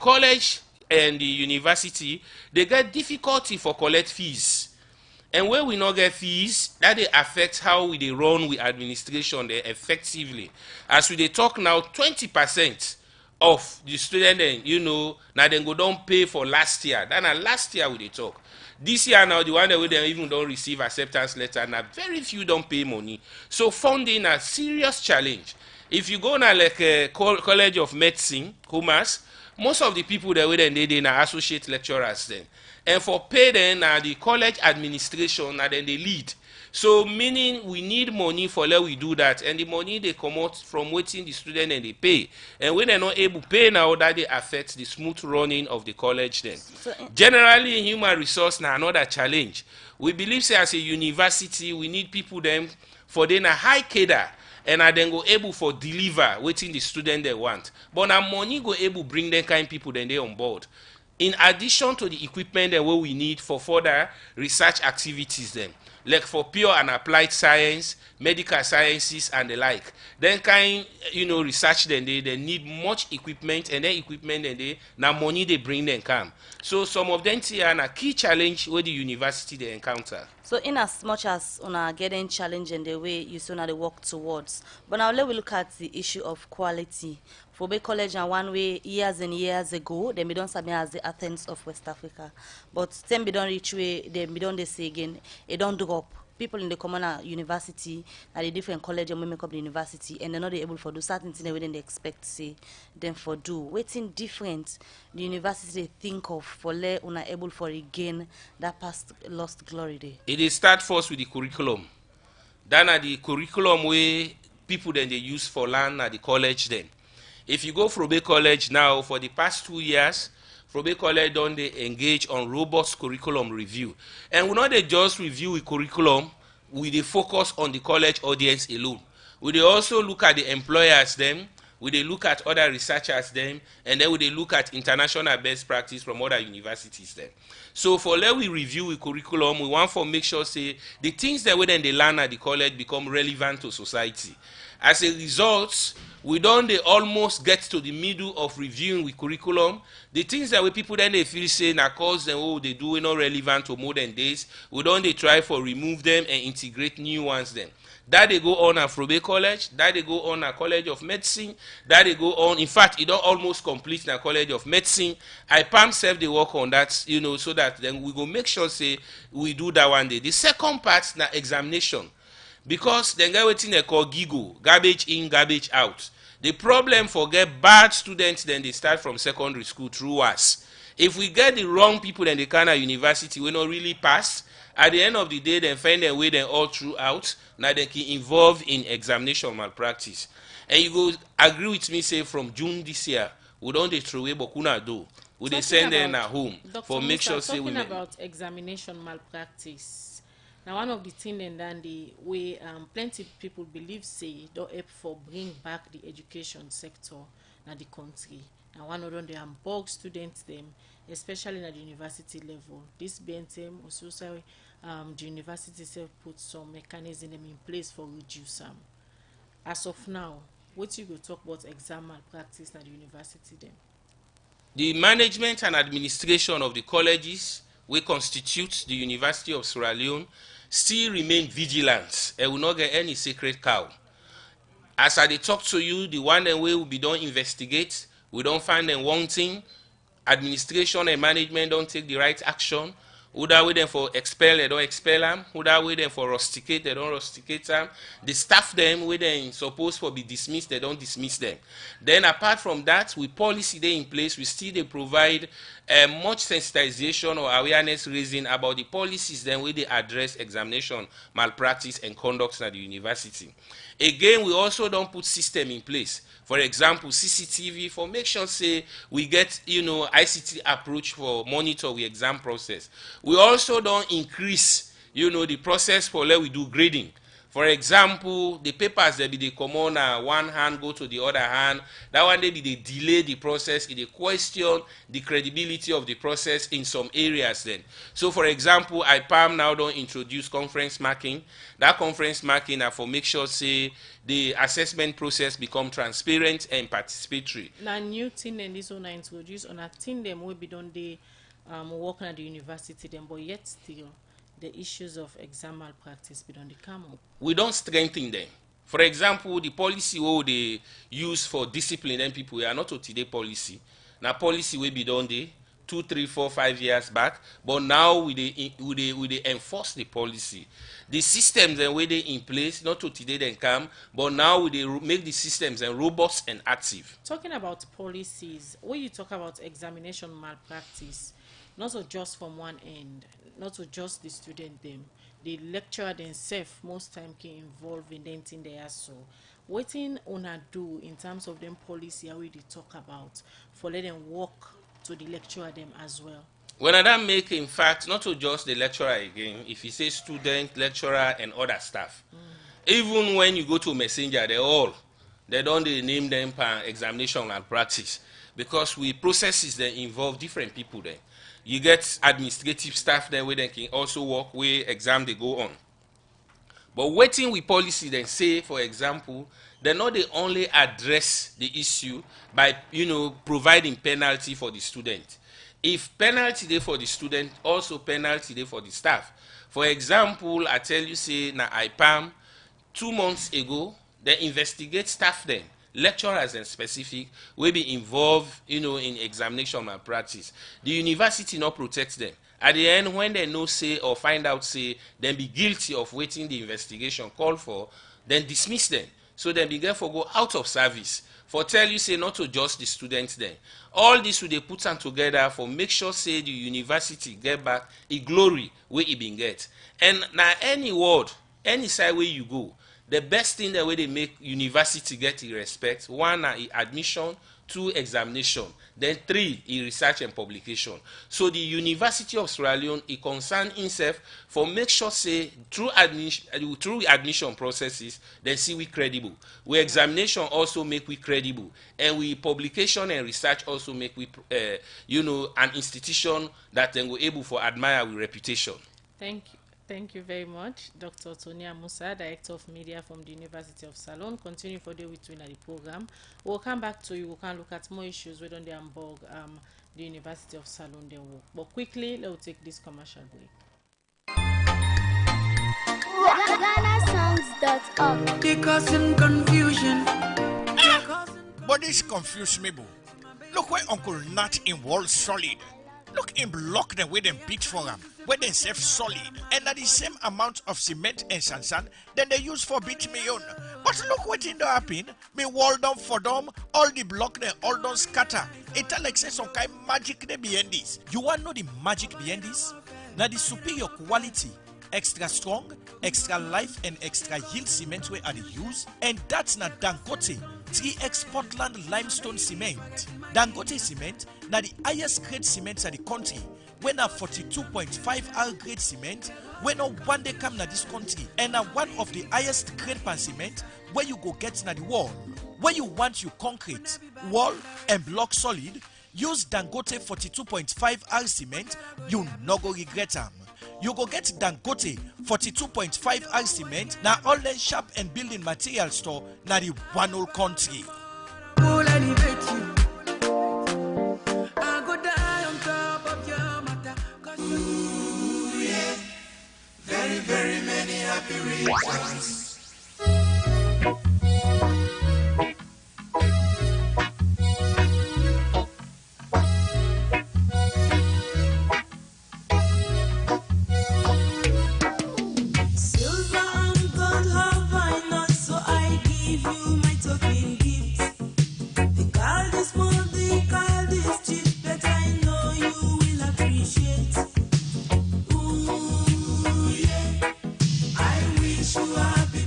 college and the university, they get difficulty for collect fees. And when we not get fees, that they affect how we they run with administration they effectively. As we they talk now, 20% of the student then, now then go don't pay for last year. Then last year we they talk. This year now, the one that we they even don't receive acceptance letter, now very few don't pay money. So funding a serious challenge. If you go now like a College of Medicine, commerce, most of the people that we then they now associate lecturers then. And for pay then the college administration and then they lead. So meaning we need money for let we do that, and the money they come out from waiting the student and they pay. And when they're not able to pay now, that they affect the smooth running of the college then. So, generally in human resource now another challenge. We believe say as a university we need people then for then a high cadre and then go able for deliver waiting the student they want. But now money go able bring them kind of people then they on board. In addition to the equipment that we need for further research activities then, like for pure and applied science, medical sciences and the like, then kind research then they need much equipment, and then equipment and they now money they bring them come. So some of them here are a key challenge where the university they encounter. So in as much as una getting challenge in the way you soon they work towards, but now let we look at the issue of quality. For Bay College and one way years and years ago, they don't submit as the Athens of West Africa. But then we don't reach way, they don't they say again, it don't drop. People in the common university, at the different college and make up the university, and they're not able to do certain things they expect to say them for do. Waiting different the university think of for let una able for regain that past lost glory day. It is start first with the curriculum. Then at the curriculum way people then they use for learn at the college then. If you go from Bay College now, for the past 2 years, from Bay College don't they engage on robust curriculum review. And we not they just review the curriculum, we they focus on the college audience alone. We they also look at the employers them, we they look at other researchers them, and then we they look at international best practice from other universities them. So for let we review the curriculum, we want to make sure say the things that we then they learn at the college become relevant to society. As a result, we don't they almost get to the middle of reviewing with curriculum. The things that we people then they feel say na cause them they do not relevant to modern days. We don't they try for remove them and integrate new ones then. That they go on at Frobe College, that they go on at College of Medicine, that they go on. In fact, it don't almost complete na College of Medicine. I PAM self they work on that, so that then we go make sure say we do that one day. The second part na examination. Because then get wetin they call GIGO, garbage in, garbage out. The problem for get bad students, then they start from secondary school through us. If we get the wrong people, then they can at university, we not really pass. At the end of the day, then find their way then all throughout. Now they can involve in examination malpractice. And you go agree with me, say from June this year, we don't they throw away Bokuna do. We they send them at home for make sure say we. Talking about examination malpractice. Now, one of the things and then the way plenty people believe say don't help for bring back the education sector in the country. Now, one of them they bug students them, especially at the university level. This being them also say the university self put some mechanism in place for reduce them. As of now, what you go talk about exam malpractice at the university then? The management and administration of the colleges we constitute the University of Sierra Leone still remain vigilant and will not get any sacred cow. As I talk to you, the one that we will be done investigate, we don't find them wanting, administration and management don't take the right action. Who that way them for expel, they don't expel them. Who that way them for rusticate, they don't rusticate them. The staff them, where they supposed to be dismissed, they don't dismiss them. Then apart from that, with policy they in place, we still they provide much sensitization or awareness raising about the policies then where they address examination, malpractice and conduct at the university. Again, we also don't put system in place. For example, CCTV for make sure say we get ICT approach for monitor the exam process. We also don't increase the process for let we do grading. For example, the papers they be they come on one hand go to the other hand. That one they be they delay the process, they question the credibility of the process in some areas then. So for example, IPAM now don't introduce conference marking. That conference marking are for make sure say the assessment process become transparent and participatory. Now new thing and this one I introduce on a thing them will be done they working at the university them, but yet still the issues of exam malpractice be done they come up. We don't strengthen them. For example, the policy wey they use for discipline them people are not today policy. Now policy will be done there 2, 3, 4, 5 years back, but now we they enforce the policy. The systems and way they in place, not to today then come, but now we they make the systems and robust and active. Talking about policies, when you talk about examination malpractice, not so just from one end, not so just the student them, the lecturer themselves most time can involve in them thing they are so. What thing una do in terms of them policy how we dey talk about for let them work to the lecturer them as well? When I don't make, in fact, not to just the lecturer again, if you say student, lecturer, and other staff, even when you go to messenger, they don't they name them per examination and practice, because we processes that involve different people there. You get administrative staff there where they can also work where exam they go on. But waiting with policy then say, for example, they not they only address the issue by providing penalty for the student. If penalty there for the student, also penalty there for the staff. For example, I tell you say na IPAM 2 months ago they investigate staff then, lecturers and specific will be involved in examination malpractice. The university not protect them. At the end, when they know say or find out say then be guilty of waiting the investigation call for, then dismiss them. So then be therefore go out of service. For tell you say not to just the students then. All this will they put them together for make sure say the university get back a glory where it been get. And now any word, any side where you go, the best thing that way they make university get the respect, 1 admission, 2 examination, then 3 research and publication. So the University of Sierra Leone is concerned itself for make sure say through admission processes, then see we credible. We examination also make we credible, and we publication and research also make we an institution that then we able for admire with reputation. Thank you. Thank you very much, Dr. Tonia Musa, Director of Media from the University of Salone. Continue for the with the program. We'll come back to you. We can look at more issues within the Hamburg, the University of Salone. They work. But quickly, let's take this commercial break. GhanaSongs.org. They causing confusion. But this confuse me, boo. Look where Uncle Nat in Wall Solid. Look in block them with them beat for them, where they save solid, and at the same amount of cement and sand then they use for beat me on. But look what in the happen, me wall down for them, all the block they all don't scatter. It's like say some kind magic they behind this. You want to know the magic behind this? Now the superior quality, extra strong, extra life and extra yield cement where are the use, and that's not Dangote 3X Portland limestone cement. Dangote cement na the highest grade cement in the country. When a 42.5 R grade cement, when no one day come na this country, and a one of the highest grade pan cement where you go get na the wall. Where you want you concrete, wall and block solid, use Dangote 42.5 R cement, you no go regret them. You go get Dangote 42.5 R cement na online shop and building material store na the one whole country. Very, very many happy returns. You happy.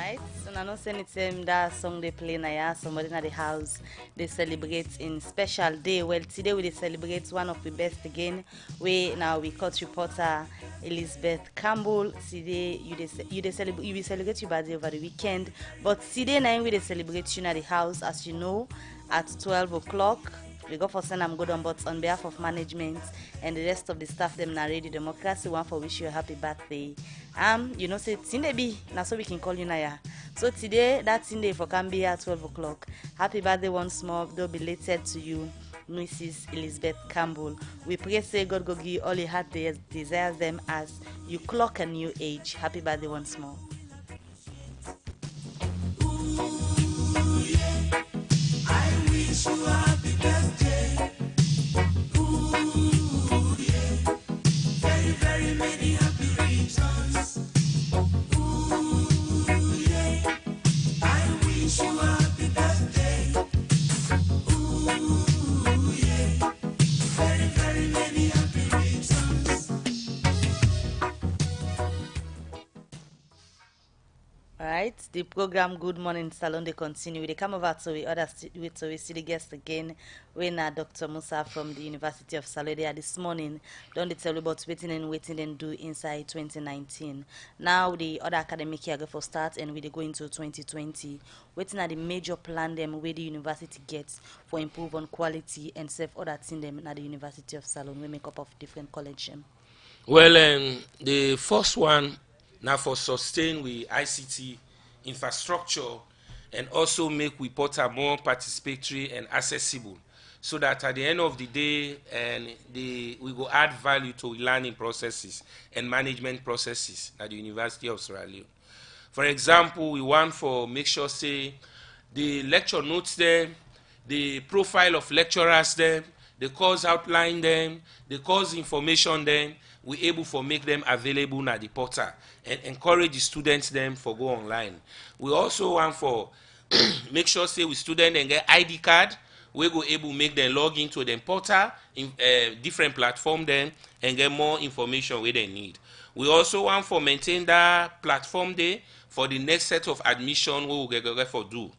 Right, so I know anytime that song they play na yeah, somebody in the house they celebrate in special day. Well, today we dey celebrate one of the best again. We now we cut reporter Elizabeth Campbell. Today you dey celebrate you will celebrate your birthday over the weekend, but today night we dey celebrate you in the house as you know at 12 o'clock. We go for send am good on, but on behalf of management and the rest of the staff, them na Radio Democracy, one for wish you a happy birthday. You know, say Tinde be, now so we can call you Naya. So today, that Tinde for can be at 12 o'clock. Happy birthday once more, though belated to you, Mrs. Elizabeth Campbell. We pray, say God go give you all your heart desires them as you clock a new age. Happy birthday once more. I wish you a happy birthday. Ooh, yeah. Very, very many happy returns. Ooh, yeah. I wish you a happy birthday. Ooh, yeah. Very, very many happy returns. Alright, the program Good Morning Salon they continue. They come over to we see the guest again. We now Dr. Musa from the University of Salon there this morning. Don't they tell you about waiting and do INSAI 2019. Now the other academic year go for start and we they go into 2020. Waiting at the major plan them where the university gets for improve on quality and save other thing them at the University of Salon. We make up of different college. Well, the first one now for sustain with ICT infrastructure and also make we portal more participatory and accessible, so that at the end of the day, we go add value to learning processes and management processes at the University of Sierra Leone. For example, we want for make sure say the lecture notes them, the profile of lecturers them, the course outline them, the course information them, we able for make them available at the portal and encourage the students them for go online. We also want for make sure say we student and get ID card, we go able make them log into the portal in different platform then and get more information where they need. We also want for maintain that platform there for the next set of admission we will get for do.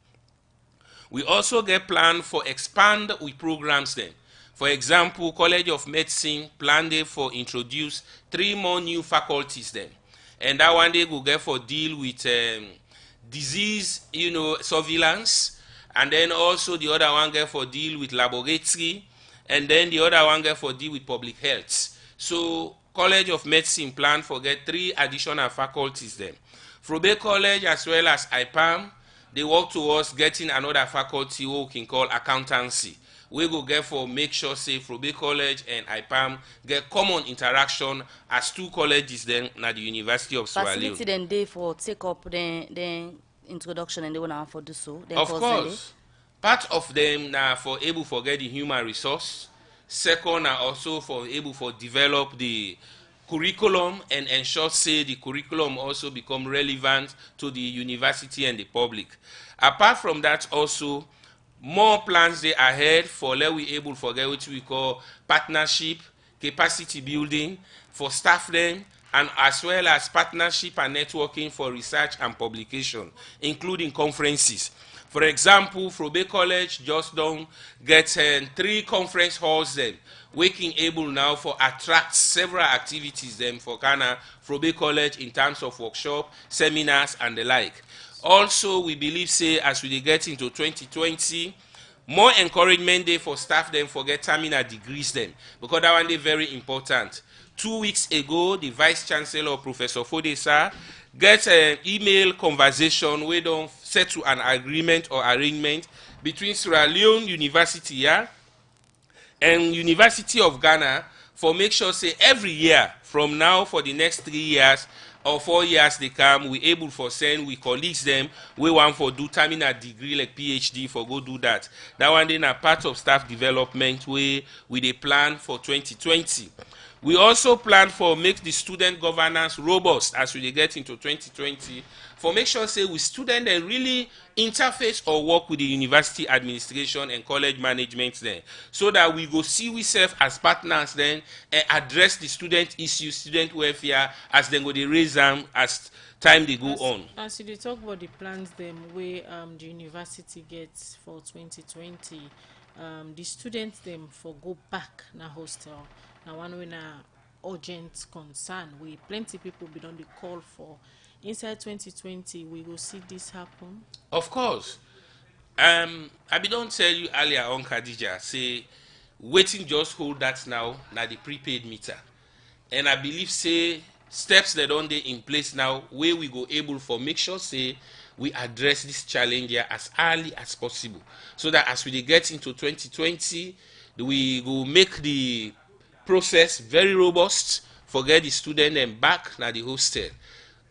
We also get plan for expand with programs then. For example, College of Medicine plan there for introduce 3 more new faculties then. And that one day will get for deal with disease, surveillance, and then also the other one get for deal with laboratory, and then the other one get for deal with public health. So College of Medicine plan for get 3 additional faculties then. Frobe College as well as IPAM, they work towards getting another faculty we can call accountancy. We go get for make sure say Frobe College and IPAM get common interaction as 2 colleges then at the University of Sierra Leone. Facility then day for take up the introduction and they want for do so. Of course. Part of them now for able for get the human resource. Second are also for able for develop the curriculum and ensure say the curriculum also become relevant to the university and the public. Apart from that also, more plans they ahead for let we able for get what we call partnership, capacity building for staff them, and as well as partnership and networking for research and publication, including conferences. For example, Frobe College just don't get 3 conference halls then, waking able now for attract several activities then for Ghana Frobe College in terms of workshop, seminars, and the like. Also, we believe say as we get into 2020, more encouragement day for staff them for get terminal degrees then, because that one day very important. 2 weeks ago, the Vice Chancellor, Professor Fodesa, get an email conversation we don't settle an agreement or arrangement between Sierra Leone University here and University of Ghana for make sure say every year from now for the next 3 years or 4 years they come, we able for send we colleagues them, we want for do terminal degree like PhD for go do that. That one then a part of staff development we they plan for 2020. We also plan for make the student governance robust as we get into 2020 for make sure say we student and really interface or work with the university administration and college management then, so that we go see ourselves as partners then and address the student issues, student welfare as they go they raise them as time they go on. As you dey talk about the plans them wey the university gets for 2020, the students them for go back na hostel. Na one wey na urgent concern. We plenty people be don dey call for. Inside 2020, we will see this happen. Of course. I be don't tell you earlier on Khadija, say waiting just hold that now the prepaid meter. And I believe say steps that on dey in place now where we go able for make sure say we address this challenge here as early as possible. So that as we dey get into 2020, we go make the process very robust, forget the student and back na the hostel.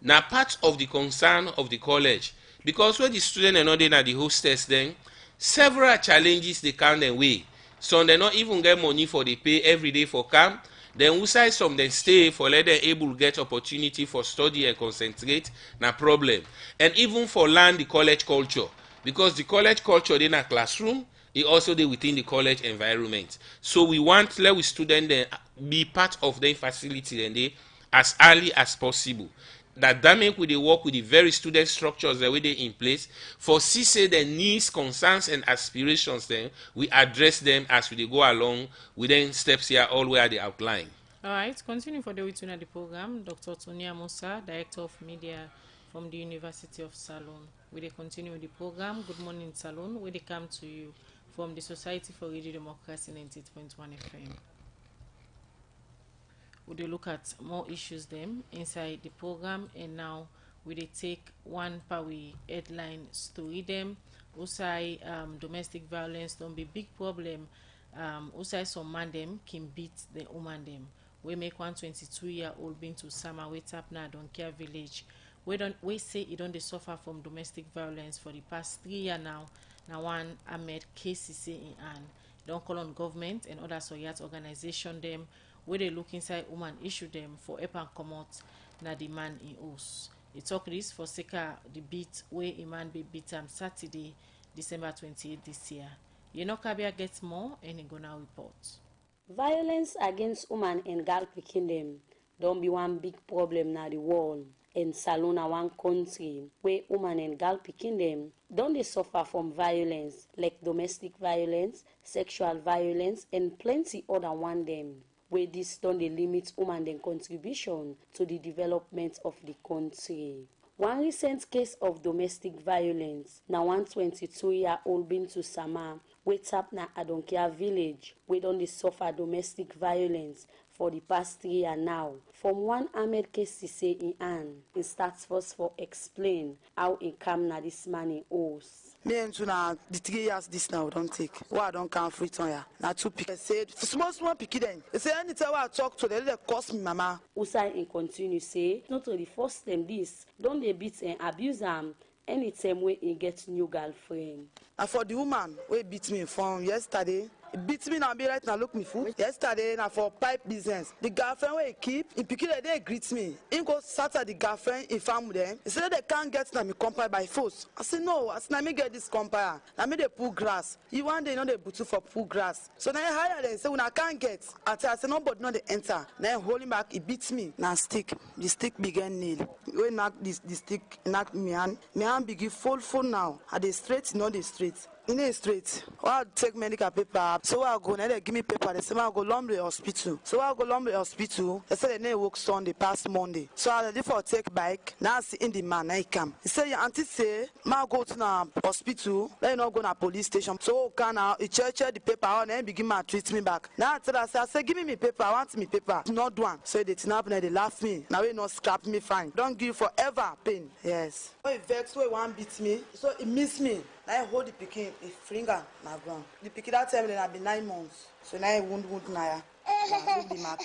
Now part of the concern of the college, because when the student and not na the hostels then several challenges they can then way. Some they not even get money for the pay every day for camp. Then outside some then stay for let them able get opportunity for study and concentrate na problem. And even for learn the college culture, because the college culture in a classroom, it also dey within the college environment. So we want let we student then be part of the facility then they as early as possible. That make we dey work with the very student structures that we dey in place for see say the needs, concerns and aspirations then we address them as we dey go along within steps here all where they outline. All right, continue for the way to the program. Dr. Tonia Musa, Director of Media from the University of Salon. We dey continue with the program. Good morning, Salon. We dey come to you from the Society for Radio Democracy 98.1 FM. We dey look at more issues them inside the program, and now we dey take one per we headline story them. Usai domestic violence don't be big problem. Usai some man them can beat the woman them. We make 122-year-old been to Sama wait up now don't care village. We say he don't they suffer from domestic violence for the past 3 years now. Now one Ahmed KCC in an don't call on government and other Soyat organization them where they look inside woman issue them for help and come out na the man in us. They talk this for Seka the beat where a man be beat Saturday, December 28 this year. You know Kabia gets more and he gonna report. Violence against women and girl picking them don't be one big problem na the world. In Salona, one country where women and girl picking them don't they suffer from violence like domestic violence, sexual violence, and plenty other one them. Where this don't they limit women and contribution to the development of the country. One recent case of domestic violence, na 122-year-old been to Sama, wait up na Adonkia village, where don't they suffer domestic violence for the past 3 years now. From one Ahmed KCC in Anne, it starts first for explain how it come na this man in O's. Me and Tuna, the 3 years this now don't take. Why I don't come free on ya? Now 2 people said, small picky then. They say anytime I talk to them, they cost me mama. Usai and continue say, not only first them this, don't they beat and abuse them anytime when he gets new girlfriend. And for the woman who beat me from yesterday, it beat me now be right now look me fool. Yesterday now for pipe business. The girlfriend where he keep, in particular they greet me. He go Saturday the girlfriend in farm with them. He said they can't get na me compare by force. I said no, I said let me get this compare. Now me they pull grass. You one day you know they butu for pull grass. So now I hire them say when I can't get, I say nobody know they enter. Now hold him back, he beats me. Now stick. The stick began nail. When knock this the stick knock me hand begin full now. Are they straight? No they straight. In a straight, I take medical paper. So I go now they give me paper. They say I go Lumley hospital. So I go Lumley hospital. They say they work Sunday past Monday. So I therefore take bike. Now I see in the man I come. He say your auntie say I go to na hospital. Then not go na police station. So can now he check the paper and then begin my treat me back. Now I tell her I say give me paper. I want me paper. Not one. So they snap and they laugh me. Now they not scrap me fine. Don't give forever pain. Yes. So he vex so he want beat me. So he miss me. Now I hold the pikin, the finger na ground. The pikin that time then I be 9 months. So now I wound na look the mark.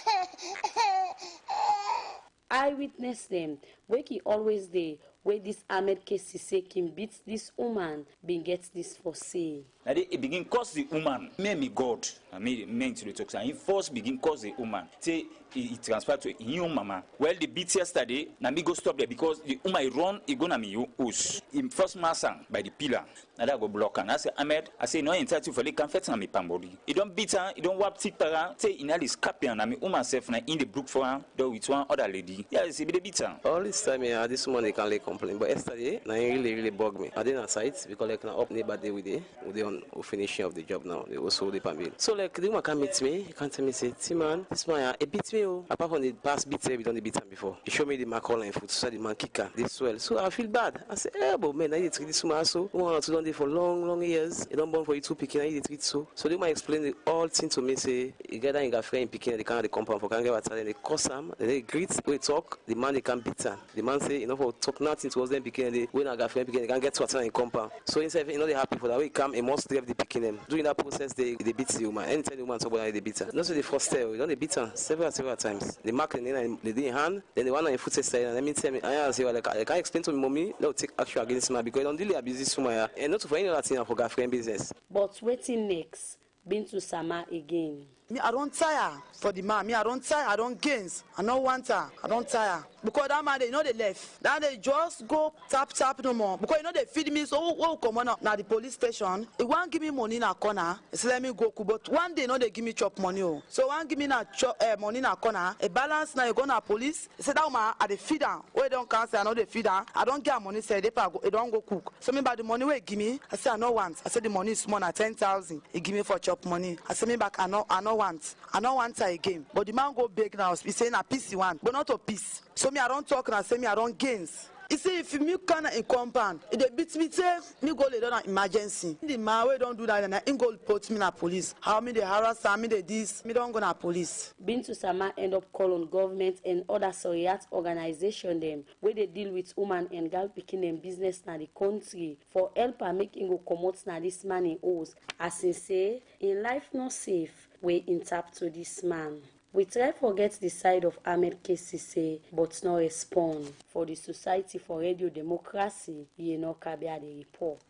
Eyewitness them, where he always there, where this Ahmed KCC can beat this woman, been gets this for say. Now it begin cause the woman, me God, I mean to the talk. And he first begin cause the woman. Say he transferred to a new mama. Well, the beat yesterday, now me go stop there because the woman run, he gonna me you us. In first master by the pillar, now that go block and I say Ahmed, I say no entitled for the confess na me pambody. He don't beat her, he don't wap tick say in all his capian, na me woman self na in the brook for her, though with one other lady. Yeah, see be the beat her. Only this time here, this morning they can't lay complain. But yesterday, now it really bugged me. I didn't site because like now up neighbor day with the on finishing of the job now. They also the permit. So like the woman can meet me, he can't tell me say, man, this man he beat me. Oh. Apart from the past beats we done the beat him before. He showed me the mark line foot, so the man kicker, they swell. So I feel bad. I say, but man, I need to treat this man so 1 or 2 done there for long years. He don't born for you 2 picking, I need to treat so. So the man explain the all thing to me, say, you get that in got friend picking they can't the compound for can't get what they cuss him, they greet, we talk, the man they can beat him. The man say, you know, for talk nothing towards them picking they when I got friend picking they can't get what in compound. So instead you know they happy for that way come, he must drive the picking them. During that process they beat the woman. Anytime the woman talk about they beat her. Not so the first step, we don't they beat her several times. They mark the name they didn't hand, then the one on the foot side and I mean tell me I say well, I can't explain to me mommy, they'll take action against me because I don't really abuse this woman and not for any other thing for girlfriend business. But waiting next, been to Sama again. Me, I don't tire for the man. Me, I don't tire. I don't gains. I don't want her. I don't tire. Because that man, they know they left. That they just go tap no more. Because you know they feed me. So who come on now the police station? He won't give me money in a corner. He say let me go. But one day, no, they give me chop money. Oh. So one give me na chop money in a corner. A balance now you go na police. He said that man at the feeder. Where don't cancel. I know the feeder. I don't get money. Say they don't go cook. So me by the money where give me. I say I no want. I said the money is small na 10,000. He give me for chop money. I say me back. I no want her again. But the man go beg now. He saying a piece he want, but not a piece. So me I don't talk and I say me I don't gains. He say if me can in compound, if they beat me say me go lay down an emergency. The man we don't do that and I go report me na police. How me they harass me they this, me don't go na police. Bintu Sama end up call on government and other Soriat organization them where they deal with woman and girl picking them business na the country for help and make go comot na this man in house. As he say, in life not safe, we in tap to this man. We try forget the side of Ahmed KCC, but no respond. For the Society for Radio Democracy, you know, Kabia the report.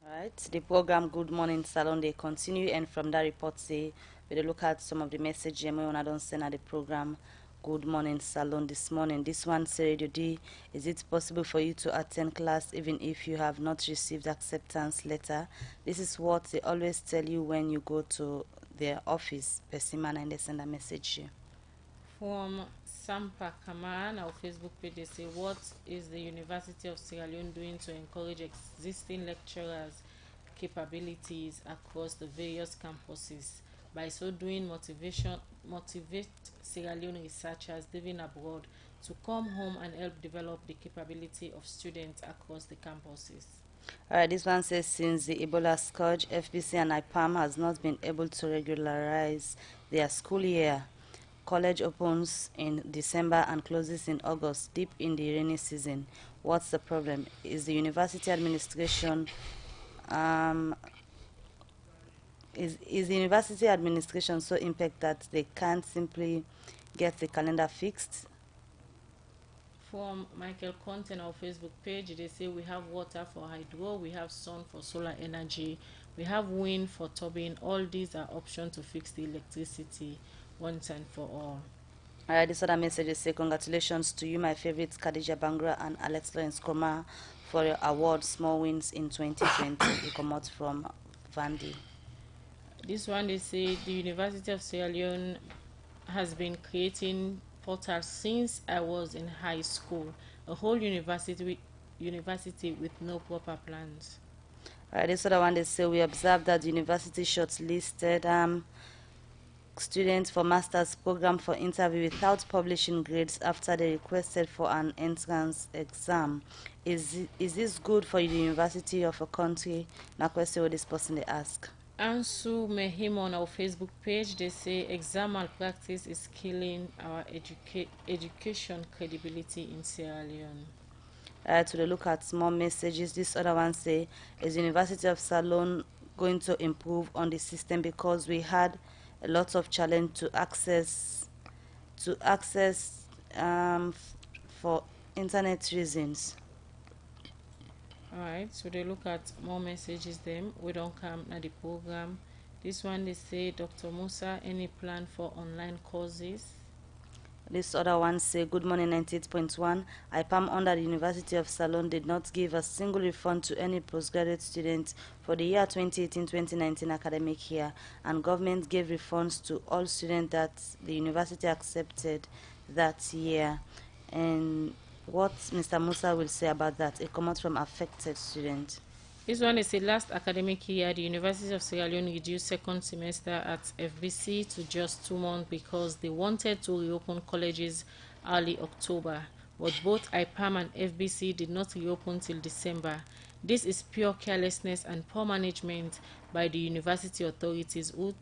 Right, the program Good Morning Salon they continue, and from that report say we look at some of the messages when I don't send at the program Good Morning Salon this morning. This one say Radio D, is it possible for you to attend class even if you have not received acceptance letter? This is what they always tell you when you go to their office. Persimmon and they send a message here. From Sampa Kaman, our Facebook page, they say, what is the University of Sierra Leone doing to encourage existing lecturers' capabilities across the various campuses? By so doing, motivate Sierra Leone researchers living abroad to come home and help develop the capability of students across the campuses. Alright, this one says since the Ebola scourge, FBC and IPAM has not been able to regularize their school year. College opens in December and closes in August, deep in the rainy season. What's the problem? Is the university administration is the university administration so impaired that they can't simply get the calendar fixed? From Michael Conte on our Facebook page, they say we have water for hydro, we have sun for solar energy, we have wind for turbine. All these are options to fix the electricity once and for all. Alright, this other message say congratulations to you, my favorites Khadija Bangra and Alex Lawrence Koma, for your award Small Wins in 2020. You come out from Vandy. This one they say the University of Sierra Leone has been creating portals since I was in high school. A whole university with no proper plans. Alright, this other one they say we observed that the university shortlisted students for master's program for interview without publishing grades after they requested for an entrance exam. Is this good for the university of a country? Now question what this person they ask. Ansu Mehim on our Facebook page, they say exam malpractice is killing our education credibility in Sierra Leone. To look at more messages, this other one say is University of Salon going to improve on the system because we had a lot of challenge to access for internet reasons. Alright, so they look at more messages them. We don't come at the program. This one they say Dr. Musa, any plan for online courses? This other one say good morning 98.1. IPAM under the University of Salon did not give a single refund to any postgraduate students for the year 2018-2019 academic year, and government gave refunds to all students that the university accepted that year. And What Mr. Musa will say about that, a comment from affected student. This one is the last academic year, the University of Sierra Leone reduced second semester at FBC to just 2 months because they wanted to reopen colleges early October. But both IPAM and FBC did not reopen till December. This is pure carelessness and poor management by the university authorities who